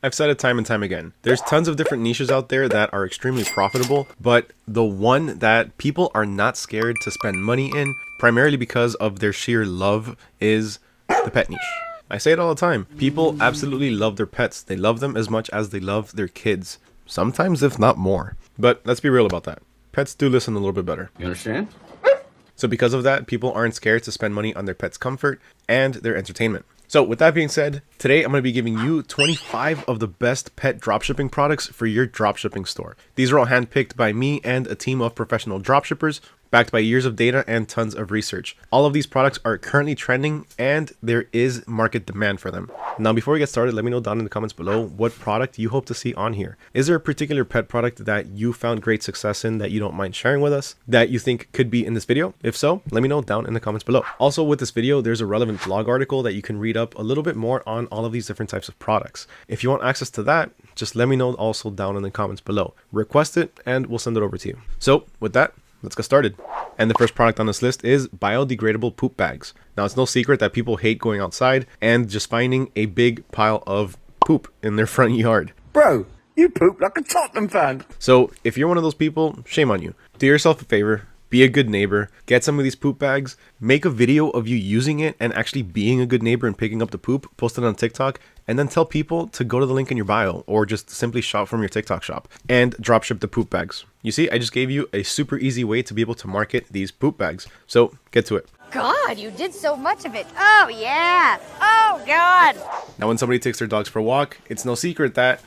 I've said it time and time again. There's tons of different niches out there that are extremely profitable, but the one that people are not scared to spend money in, primarily because of their sheer love, is the pet niche. I say it all the time. People absolutely love their pets. They love them as much as they love their kids. Sometimes, if not more. But let's be real about that. Pets do listen a little bit better. You understand? So because of that, people aren't scared to spend money on their pet's comfort and their entertainment. So with that being said, today I'm going to be giving you 25 of the best pet dropshipping products for your dropshipping store. These are all handpicked by me and a team of professional dropshippers, backed by years of data and tons of research. All of these products are currently trending and there is market demand for them. Now, before we get started, let me know down in the comments below what product you hope to see on here. Is there a particular pet product that you found great success in that you don't mind sharing with us that you think could be in this video? If so, let me know down in the comments below. Also, with this video, there's a relevant blog article that you can read up a little bit more on all of these different types of products. If you want access to that, just let me know also down in the comments below. Request it and we'll send it over to you. So with that, let's get started. And the first product on this list is biodegradable poop bags. Now, it's no secret that people hate going outside and just finding a big pile of poop in their front yard. Bro, you poop like a Tottenham fan. So if you're one of those people, shame on you. Do yourself a favor. Be a good neighbor, get some of these poop bags, make a video of you using it and actually being a good neighbor and picking up the poop, post it on TikTok, and then tell people to go to the link in your bio or just simply shop from your TikTok shop and drop ship the poop bags. You see, I just gave you a super easy way to be able to market these poop bags. So get to it. God, you did so much of it. Oh, yeah. Oh, God. Now, when somebody takes their dogs for a walk, it's no secret that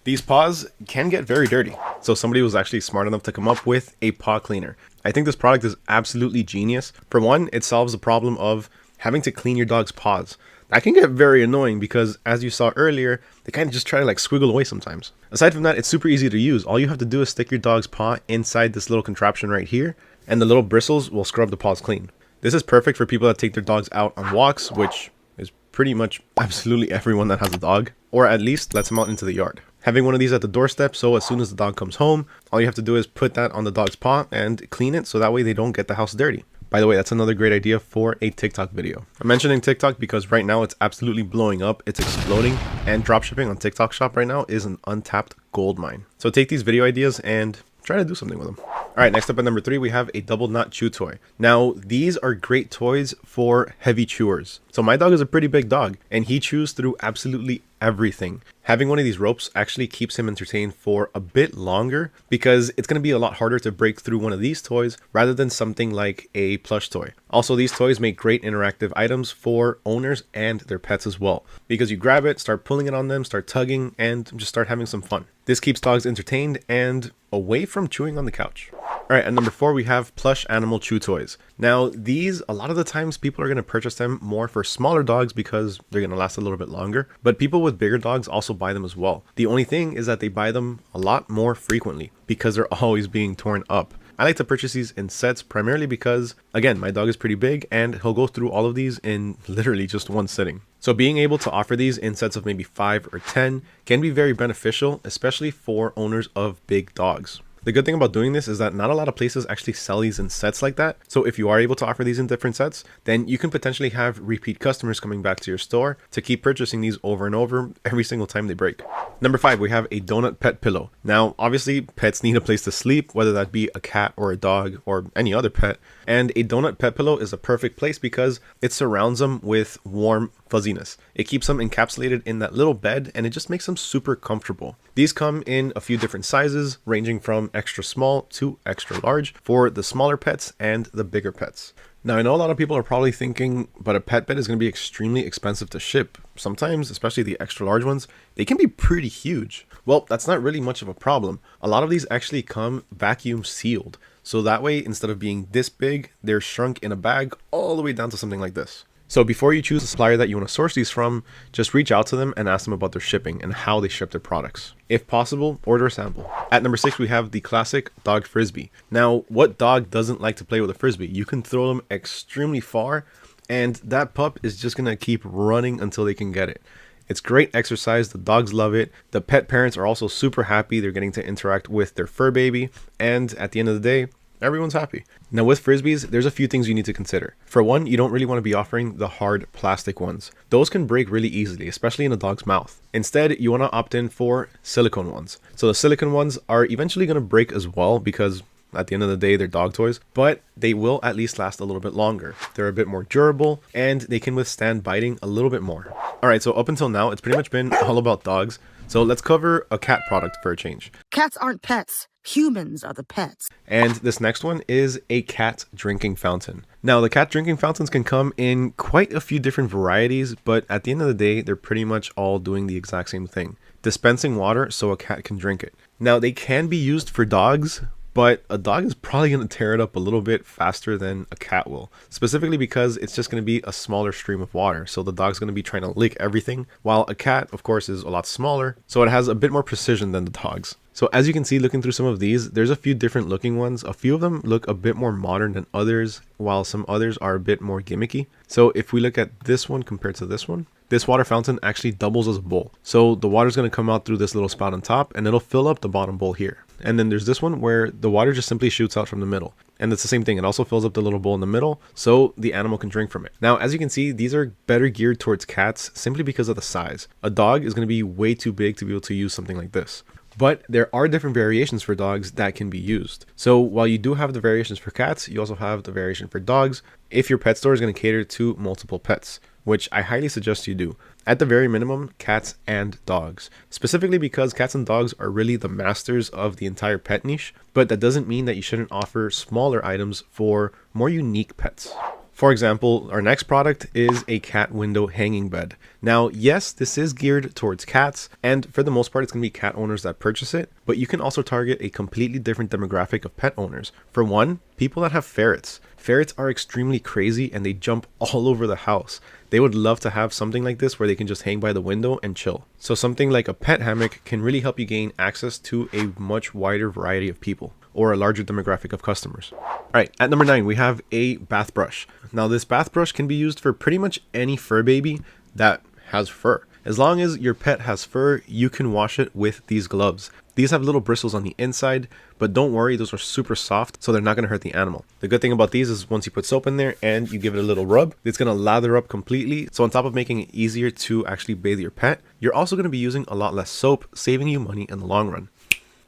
these paws can get very dirty. So somebody was actually smart enough to come up with a paw cleaner. I think this product is absolutely genius. For one, it solves the problem of having to clean your dog's paws. That can get very annoying because, as you saw earlier, they kind of just try to like squiggle away sometimes. Aside from that, it's super easy to use. All you have to do is stick your dog's paw inside this little contraption right here, and the little bristles will scrub the paws clean. This is perfect for people that take their dogs out on walks, which is pretty much absolutely everyone that has a dog, or at least lets them out into the yard. Having one of these at the doorstep, so as soon as the dog comes home, all you have to do is put that on the dog's paw and clean it so that way they don't get the house dirty. By the way, that's another great idea for a TikTok video. I'm mentioning TikTok because right now it's absolutely blowing up. It's exploding, and dropshipping on TikTok Shop right now is an untapped gold mine. So take these video ideas and try to do something with them. All right, next up at number 3, we have a double knot chew toy. Now, these are great toys for heavy chewers. So my dog is a pretty big dog, and he chews through absolutely everything. Having one of these ropes actually keeps him entertained for a bit longer because it's going to be a lot harder to break through one of these toys rather than something like a plush toy. Also, these toys make great interactive items for owners and their pets as well, because you grab it, start pulling it on them, start tugging, and just start having some fun. This keeps dogs entertained and away from chewing on the couch. All right, at number 4, we have plush animal chew toys. Now, these, a lot of the times, people are going to purchase them more for smaller dogs because they're going to last a little bit longer. But people with bigger dogs also buy them as well. The only thing is that they buy them a lot more frequently because they're always being torn up. I like to purchase these in sets primarily because, again, my dog is pretty big and he'll go through all of these in literally just one sitting. So being able to offer these in sets of maybe 5 or 10 can be very beneficial, especially for owners of big dogs. The good thing about doing this is that not a lot of places actually sell these in sets like that. So if you are able to offer these in different sets, then you can potentially have repeat customers coming back to your store to keep purchasing these over and over every single time they break. Number 5, we have a donut pet pillow. Now, obviously, pets need a place to sleep, whether that be a cat or a dog or any other pet. And a donut pet pillow is a perfect place because it surrounds them with warm fuzziness. It keeps them encapsulated in that little bed and it just makes them super comfortable. These come in a few different sizes, ranging from extra small to extra large for the smaller pets and the bigger pets. Now, I know a lot of people are probably thinking, but a pet bed is going to be extremely expensive to ship. Sometimes, especially the extra large ones, they can be pretty huge. Well, that's not really much of a problem. A lot of these actually come vacuum sealed. So that way, instead of being this big, they're shrunk in a bag all the way down to something like this. So before you choose a supplier that you want to source these from, just reach out to them and ask them about their shipping and how they ship their products. If possible, order a sample. At number 6, we have the classic dog frisbee. Now, what dog doesn't like to play with a frisbee? You can throw them extremely far and that pup is just going to keep running until they can get it. It's great exercise. The dogs love it. The pet parents are also super happy. They're getting to interact with their fur baby. And at the end of the day, Everyone's happy. Now with Frisbees, there's a few things you need to consider. For one, you don't really want to be offering the hard plastic ones. Those can break really easily, especially in a dog's mouth. Instead, you want to opt in for silicone ones. So the silicone ones are eventually going to break as well because at the end of the day, they're dog toys, but they will at least last a little bit longer. They're a bit more durable and they can withstand biting a little bit more. All right, so up until now, it's pretty much been all about dogs. So let's cover a cat product for a change. Cats aren't pets. Humans are the pets. And this next one is a cat drinking fountain. Now, the cat drinking fountains can come in quite a few different varieties, but at the end of the day, they're pretty much all doing the exact same thing. Dispensing water so a cat can drink it. Now, they can be used for dogs, but a dog is probably going to tear it up a little bit faster than a cat will. Specifically because it's just going to be a smaller stream of water. So the dog's going to be trying to lick everything. While a cat, of course, is a lot smaller. So it has a bit more precision than the dogs. So as you can see, looking through some of these, there's a few different looking ones. A few of them look a bit more modern than others, while some others are a bit more gimmicky. So if we look at this one compared to this one, this water fountain actually doubles as a bowl. So the water's going to come out through this little spout on top and it'll fill up the bottom bowl here. And then there's this one where the water just simply shoots out from the middle. And it's the same thing. It also fills up the little bowl in the middle so the animal can drink from it. Now, as you can see, these are better geared towards cats simply because of the size. A dog is going to be way too big to be able to use something like this. But there are different variations for dogs that can be used. So while you do have the variations for cats, you also have the variation for dogs if your pet store is going to cater to multiple pets, which I highly suggest you do. At the very minimum, cats and dogs. Specifically because cats and dogs are really the masters of the entire pet niche, but that doesn't mean that you shouldn't offer smaller items for more unique pets. For example, our next product is a cat window hanging bed. Now, yes, this is geared towards cats, and for the most part, it's going to be cat owners that purchase it, but you can also target a completely different demographic of pet owners. For one, people that have ferrets. Ferrets are extremely crazy and they jump all over the house. They would love to have something like this where they can just hang by the window and chill. So something like a pet hammock can really help you gain access to a much wider variety of people, or a larger demographic of customers. All right, at number 9, we have a bath brush. Now this bath brush can be used for pretty much any fur baby that has fur. As long as your pet has fur, you can wash it with these gloves. These have little bristles on the inside, but don't worry, those are super soft, so they're not going to hurt the animal. The good thing about these is once you put soap in there and you give it a little rub, it's going to lather up completely. So on top of making it easier to actually bathe your pet, you're also going to be using a lot less soap, saving you money in the long run.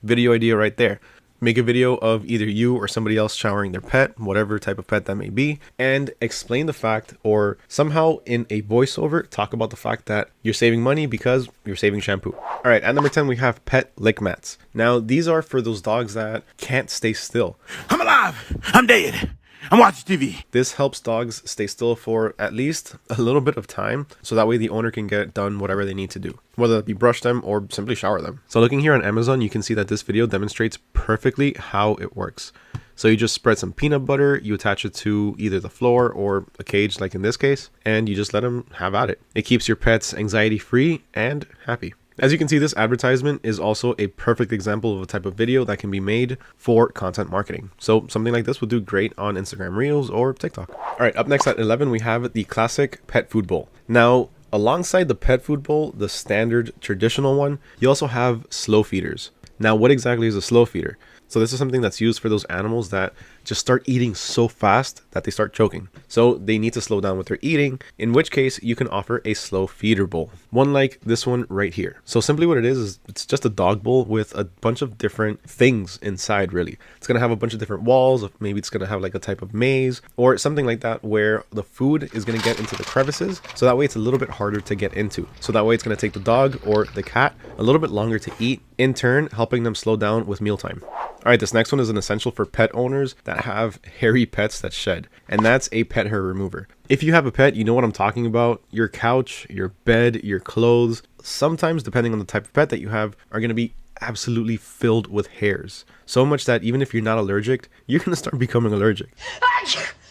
Video idea right there. Make a video of either you or somebody else showering their pet, whatever type of pet that may be, and explain the fact, or somehow in a voiceover, talk about the fact that you're saving money because you're saving shampoo. All right, at number 10, we have pet lick mats. Now, these are for those dogs that can't stay still. I'm alive. I'm dead. I'm watching TV. This helps dogs stay still for at least a little bit of time, so that way the owner can get done whatever they need to do, whether that be brush them or simply shower them. So looking here on Amazon, you can see that this video demonstrates perfectly how it works. So you just spread some peanut butter, you attach it to either the floor or a cage like in this case, and you just let them have at it. It keeps your pets anxiety free and happy. As you can see, this advertisement is also a perfect example of a type of video that can be made for content marketing. So something like this will do great on Instagram Reels or TikTok. All right, up next at 11, we have the classic pet food bowl. Now, alongside the pet food bowl, the standard traditional one, you also have slow feeders. Now, what exactly is a slow feeder? So this is something that's used for those animals that just start eating so fast that they start choking. So they need to slow down with their eating, in which case you can offer a slow feeder bowl. One like this one right here. So simply what it is it's just a dog bowl with a bunch of different things inside really. It's going to have a bunch of different walls, maybe it's going to have like a type of maze or something like that where the food is going to get into the crevices. So that way it's a little bit harder to get into. So that way it's going to take the dog or the cat a little bit longer to eat, in turn helping them slow down with mealtime. All right, this next one is an essential for pet owners that have hairy pets that shed, and that's a pet hair remover. If you have a pet, you know what I'm talking about. Your couch, your bed, your clothes, sometimes depending on the type of pet that you have, are going to be absolutely filled with hairs. So much that even if you're not allergic, you're going to start becoming allergic.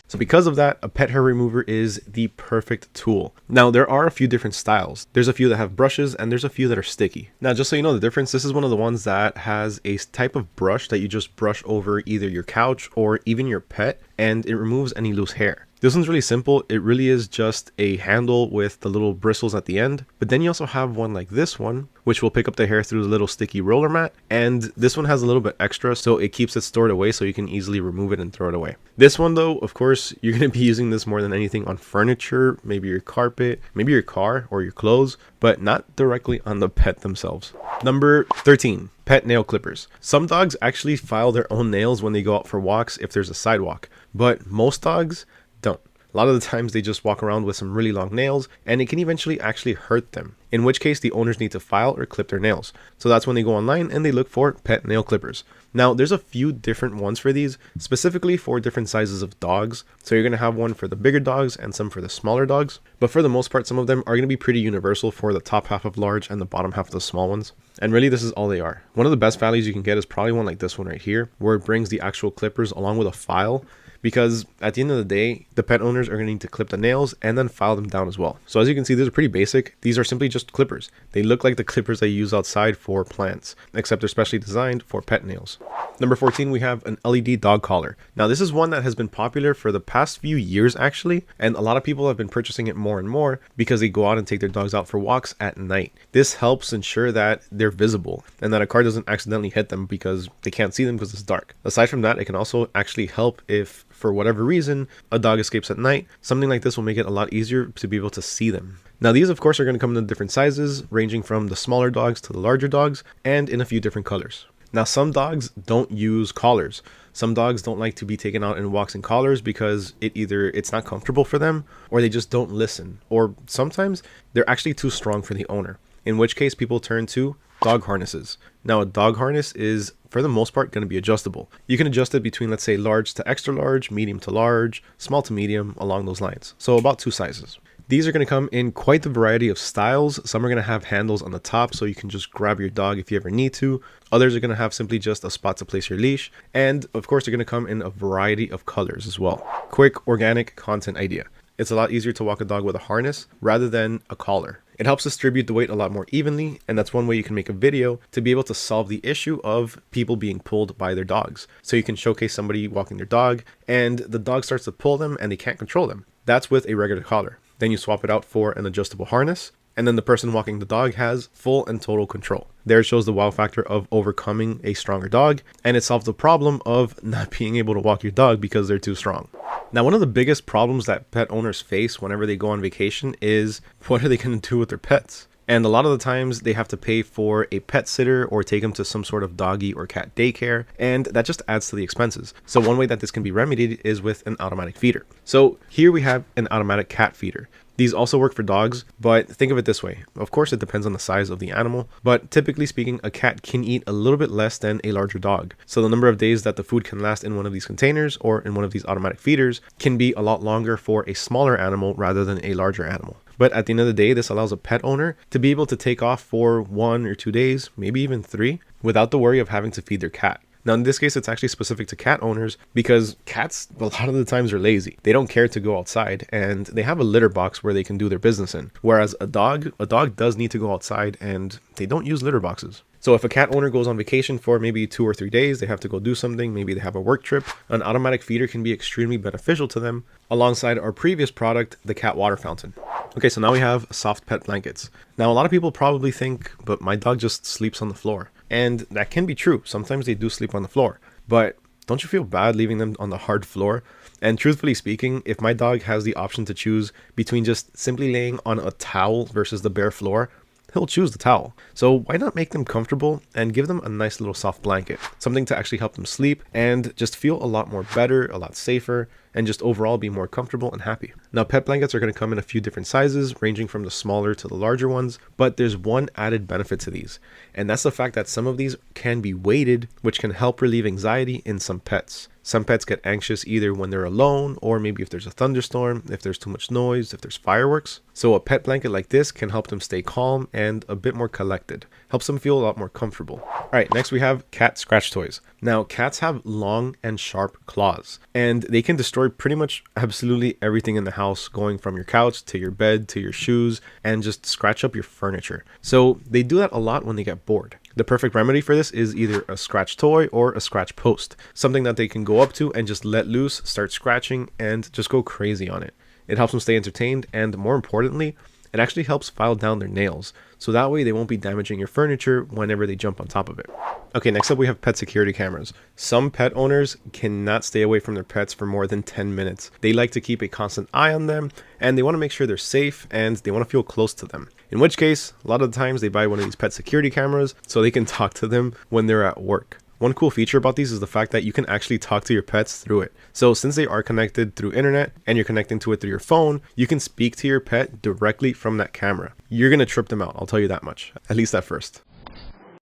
So because of that, a pet hair remover is the perfect tool. Now, there are a few different styles. There's a few that have brushes and there's a few that are sticky. Now, just so you know the difference, this is one of the ones that has a type of brush that you just brush over either your couch or even your pet, and it removes any loose hair. This one's really simple. It really is just a handle with the little bristles at the end. But then you also have one like this one, which will pick up the hair through the little sticky roller mat. And this one has a little bit extra, so it keeps it stored away so you can easily remove it and throw it away. This one though, of course, you're going to be using this more than anything on furniture, maybe your carpet, maybe your car or your clothes, but not directly on the pet themselves. Number 13. Pet nail clippers. Some dogs actually file their own nails when they go out for walks if there's a sidewalk, but most dogs don't. A lot of the times they just walk around with some really long nails and it can eventually actually hurt them, in which case the owners need to file or clip their nails. So that's when they go online and they look for pet nail clippers. Now there's a few different ones for these, specifically for different sizes of dogs. So you're going to have one for the bigger dogs and some for the smaller dogs. But for the most part, some of them are going to be pretty universal for the top half of large and the bottom half of the small ones. And really this is all they are. One of the best values you can get is probably one like this one right here, where it brings the actual clippers along with a file. Because at the end of the day, the pet owners are going to need to clip the nails and then file them down as well. So as you can see, these are pretty basic. These are simply just clippers. They look like the clippers that you use outside for plants, except they're specially designed for pet nails. Number 14, we have an LED dog collar. Now this is one that has been popular for the past few years actually, and a lot of people have been purchasing it more and more because they go out and take their dogs out for walks at night. This helps ensure that they're visible and that a car doesn't accidentally hit them because they can't see them because it's dark. Aside from that, it can also actually help if for whatever reason a dog escapes at night. Something like this will make it a lot easier to be able to see them. Now these of course are going to come in different sizes, ranging from the smaller dogs to the larger dogs, and in a few different colors. Now some dogs don't use collars. Some dogs don't like to be taken out in walks in collars because it's not comfortable for them, or they just don't listen, or sometimes they're actually too strong for the owner, in which case people turn to dog harnesses. Now a dog harness is for the most part going to be adjustable. You can adjust it between, let's say, large to extra large, medium to large, small to medium, along those lines. So about 2 sizes. These are going to come in quite the variety of styles. Some are going to have handles on the top so you can just grab your dog if you ever need to. Others are going to have simply just a spot to place your leash. And of course, they're going to come in a variety of colors as well. Quick organic content idea. It's a lot easier to walk a dog with a harness rather than a collar. It helps distribute the weight a lot more evenly, and that's one way you can make a video to be able to solve the issue of people being pulled by their dogs. So you can showcase somebody walking their dog and the dog starts to pull them and they can't control them. That's with a regular collar. Then you swap it out for an adjustable harness, and then the person walking the dog has full and total control. There it shows the wow factor of overcoming a stronger dog, and it solves the problem of not being able to walk your dog because they're too strong. Now, one of the biggest problems that pet owners face whenever they go on vacation is what are they going to do with their pets? And a lot of the times they have to pay for a pet sitter or take them to some sort of doggy or cat daycare, and that just adds to the expenses. So one way that this can be remedied is with an automatic feeder. So here we have an automatic cat feeder. These also work for dogs, but think of it this way. Of course, it depends on the size of the animal, but typically speaking, a cat can eat a little bit less than a larger dog. So the number of days that the food can last in one of these containers or in one of these automatic feeders can be a lot longer for a smaller animal rather than a larger animal. But at the end of the day, this allows a pet owner to be able to take off for 1 or 2 days, maybe even 3, without the worry of having to feed their cat. Now, in this case, it's actually specific to cat owners because cats, a lot of the times, are lazy. They don't care to go outside, and they have a litter box where they can do their business in. Whereas a dog does need to go outside, and they don't use litter boxes. So if a cat owner goes on vacation for maybe 2 or 3 days, they have to go do something, maybe they have a work trip, an automatic feeder can be extremely beneficial to them, alongside our previous product, the cat water fountain. Okay, so now we have soft pet blankets. Now, a lot of people probably think, but my dog just sleeps on the floor. And that can be true. Sometimes they do sleep on the floor. But don't you feel bad leaving them on the hard floor? And truthfully speaking, if my dog has the option to choose between just simply laying on a towel versus the bare floor, he'll choose the towel. So why not make them comfortable and give them a nice little soft blanket, something to actually help them sleep and just feel a lot more better, a lot safer, and just overall be more comfortable and happy. Now, pet blankets are going to come in a few different sizes, ranging from the smaller to the larger ones, but there's one added benefit to these, and that's the fact that some of these can be weighted, which can help relieve anxiety in some pets. Some pets get anxious either when they're alone, or maybe if there's a thunderstorm, if there's too much noise, if there's fireworks. So a pet blanket like this can help them stay calm and a bit more collected. Helps them feel a lot more comfortable. Alright, next we have cat scratch toys. Now, cats have long and sharp claws, and they can destroy pretty much absolutely everything in the house, going from your couch to your bed to your shoes, and just scratch up your furniture. So they do that a lot when they get bored. The perfect remedy for this is either a scratch toy or a scratch post, something that they can go up to and just let loose, start scratching, and just go crazy on it. It helps them stay entertained, and more importantly, it actually helps file down their nails, so that way they won't be damaging your furniture whenever they jump on top of it. Okay, next up we have pet security cameras. Some pet owners cannot stay away from their pets for more than 10 minutes. They like to keep a constant eye on them, and they want to make sure they're safe, and they want to feel close to them. In which case, a lot of the times they buy one of these pet security cameras so they can talk to them when they're at work. One cool feature about these is the fact that you can actually talk to your pets through it. So since they are connected through internet and you're connecting to it through your phone, you can speak to your pet directly from that camera. You're going to trip them out, I'll tell you that much, at least at first.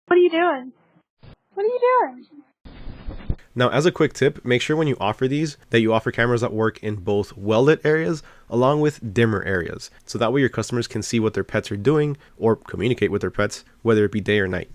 What are you doing? What are you doing? Now, as a quick tip, make sure when you offer these that you offer cameras that work in both well-lit areas along with dimmer areas. So that way your customers can see what their pets are doing or communicate with their pets, whether it be day or night.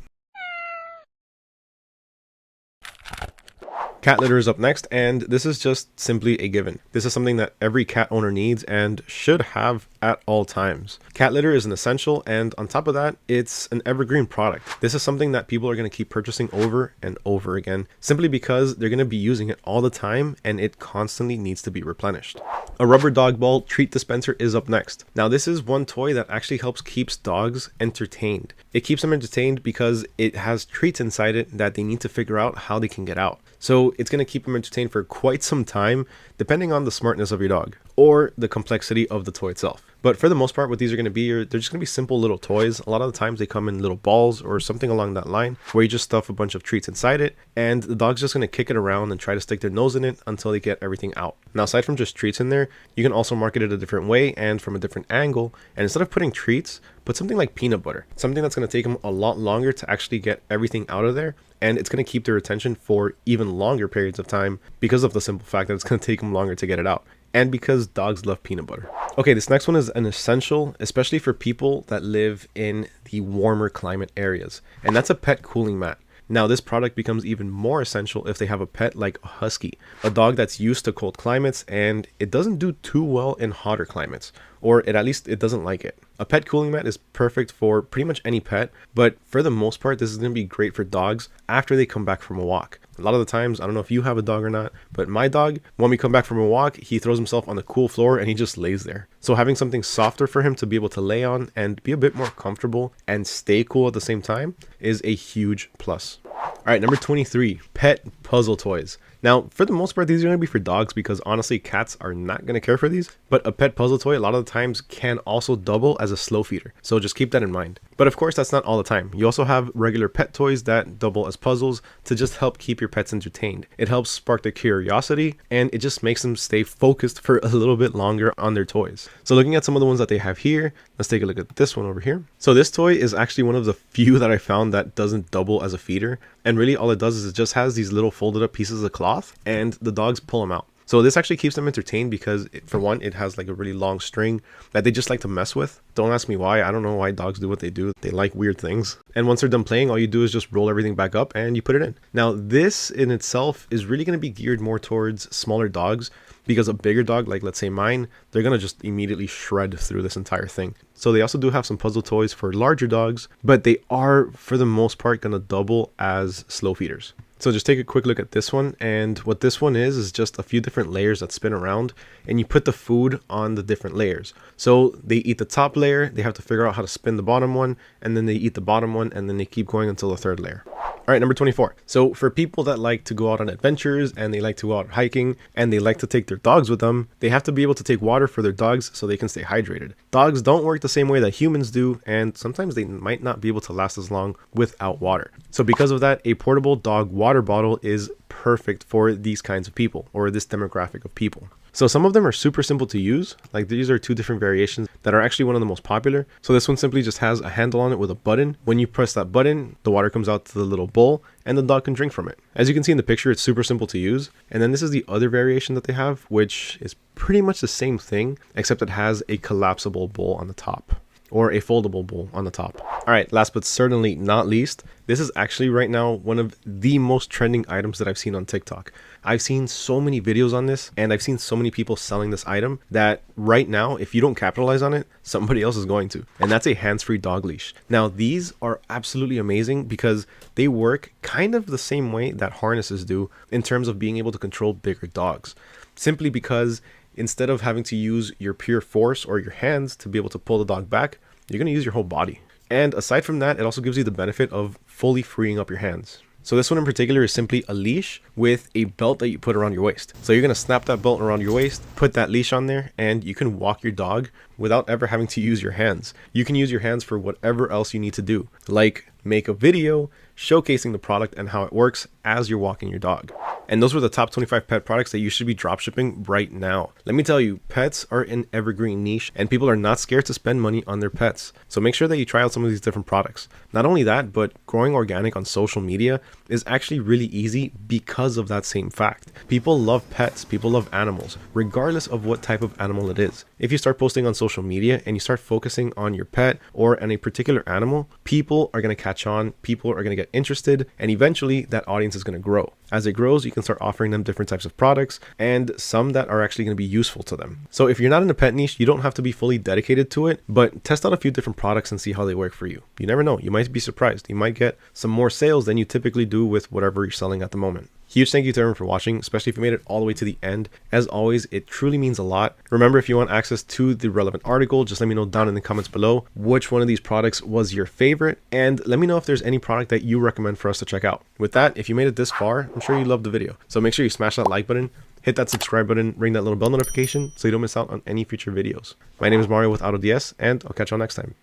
Cat litter is up next, and this is just simply a given. This is something that every cat owner needs and should have at all times. Cat litter is an essential, and on top of that, it's an evergreen product. This is something that people are going to keep purchasing over and over again, simply because they're going to be using it all the time and it constantly needs to be replenished. A rubber dog ball treat dispenser is up next. Now, this is one toy that actually helps keeps dogs entertained. It keeps them entertained because it has treats inside it that they need to figure out how they can get out. So it's going to keep them entertained for quite some time, depending on the smartness of your dog or the complexity of the toy itself. But for the most part, what these are going to be, they're just going to be simple little toys. A lot of the times they come in little balls or something along that line where you just stuff a bunch of treats inside it and the dog's just going to kick it around and try to stick their nose in it until they get everything out. Now, aside from just treats in there, you can also market it a different way and from a different angle. And instead of putting treats, put something like peanut butter, something that's going to take them a lot longer to actually get everything out of there. And it's going to keep their attention for even longer periods of time because of the simple fact that it's going to take them longer to get it out. And because dogs love peanut butter. Okay, this next one is an essential, especially for people that live in the warmer climate areas. And that's a pet cooling mat. Now, this product becomes even more essential if they have a pet like a husky, a dog that's used to cold climates and it doesn't do too well in hotter climates, or at least it doesn't like it. A pet cooling mat is perfect for pretty much any pet, but for the most part, this is going to be great for dogs after they come back from a walk. A lot of the times, I don't know if you have a dog or not, but my dog, when we come back from a walk, he throws himself on the cool floor and he just lays there. So having something softer for him to be able to lay on and be a bit more comfortable and stay cool at the same time is a huge plus. All right, number 23, pet puzzle toys. Now, for the most part, these are going to be for dogs because honestly, cats are not going to care for these. But a pet puzzle toy, a lot of the times, can also double as a slow feeder. So just keep that in mind. But of course, that's not all the time. You also have regular pet toys that double as puzzles to just help keep your pets entertained. It helps spark their curiosity and it just makes them stay focused for a little bit longer on their toys. So looking at some of the ones that they have here, let's take a look at this one over here. So this toy is actually one of the few that I found that doesn't double as a feeder. And really all it does is it just has these little folded up pieces of cloth and the dogs pull them out. So this actually keeps them entertained because for one, it has like a really long string that they just like to mess with. Don't ask me why. I don't know why dogs do what they do. They like weird things. And once they're done playing, all you do is just roll everything back up and you put it in. Now this in itself is really going to be geared more towards smaller dogs because a bigger dog, like let's say mine, they're going to just immediately shred through this entire thing. So they also do have some puzzle toys for larger dogs, but they are for the most part going to double as slow feeders. So just take a quick look at this one, and what this one is just a few different layers that spin around and you put the food on the different layers. So they eat the top layer, they have to figure out how to spin the bottom one, and then they eat the bottom one, and then they keep going until the third layer. All right, number 24. So for people that like to go out on adventures and they like to go out hiking and they like to take their dogs with them, they have to be able to take water for their dogs so they can stay hydrated. Dogs don't work the same way that humans do, and sometimes they might not be able to last as long without water. So because of that, a portable dog water bottle is perfect for these kinds of people or this demographic of people. So some of them are super simple to use, like these are two different variations that are actually one of the most popular. So this one simply just has a handle on it with a button. When you press that button, the water comes out to the little bowl and the dog can drink from it. As you can see in the picture, it's super simple to use. And then this is the other variation that they have, which is pretty much the same thing, except it has a collapsible bowl on the top. or a foldable bowl on the top. All right, last but certainly not least, this is actually right now one of the most trending items that I've seen on TikTok. I've seen so many videos on this, and I've seen so many people selling this item that right now, if you don't capitalize on it, somebody else is going to. And that's a hands-free dog leash. Now, these are absolutely amazing because they work kind of the same way that harnesses do in terms of being able to control bigger dogs. Simply because instead of having to use your pure force or your hands to be able to pull the dog back, you're going to use your whole body. And aside from that, it also gives you the benefit of fully freeing up your hands. So this one in particular is simply a leash with a belt that you put around your waist. So you're going to snap that belt around your waist, put that leash on there, and you can walk your dog without ever having to use your hands. You can use your hands for whatever else you need to do, like make a video showcasing the product and how it works as you're walking your dog. And those were the top 25 pet products that you should be dropshipping right now. Let me tell you, pets are an evergreen niche and people are not scared to spend money on their pets. So make sure that you try out some of these different products. Not only that, but growing organic on social media is actually really easy because of that same fact. People love pets, people love animals, regardless of what type of animal it is. If you start posting on social media and you start focusing on your pet or on a particular animal, people are going to catch on, people are going to get interested, and eventually that audience is going to grow. As it grows, you can start offering them different types of products and some that are actually going to be useful to them. So if you're not in the pet niche, you don't have to be fully dedicated to it, but test out a few different products and see how they work for you. You never know, you might be surprised. You might get some more sales than you typically do with whatever you're selling at the moment. Huge thank you to everyone for watching, especially if you made it all the way to the end. As always, it truly means a lot. Remember, if you want access to the relevant article, just let me know down in the comments below which one of these products was your favorite, and let me know if there's any product that you recommend for us to check out. With that, if you made it this far, I'm sure you loved the video. So make sure you smash that like button, hit that subscribe button, ring that little bell notification so you don't miss out on any future videos. My name is Mario with AutoDS, and I'll catch you all next time.